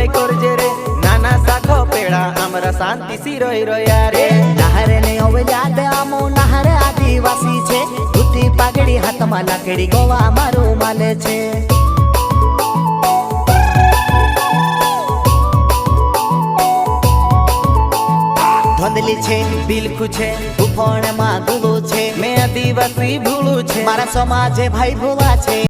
ઉપાય કરજે રે નાના સાખો પેડા આમરા શાંતિ સી રોઈ રોયા રે નહરે ને હવે યાદ આમો નહરે આદિવાસી છે ધૂતી પાઘડી હાથમાં લાકડી ગોવા મારું માલે છે ધંધલી છે બિલકુ છે ઉફણ માં ગુલો છે મેં આદિવાસી ભૂલું છે મારા સમાજે ભાઈ ભોલા છે।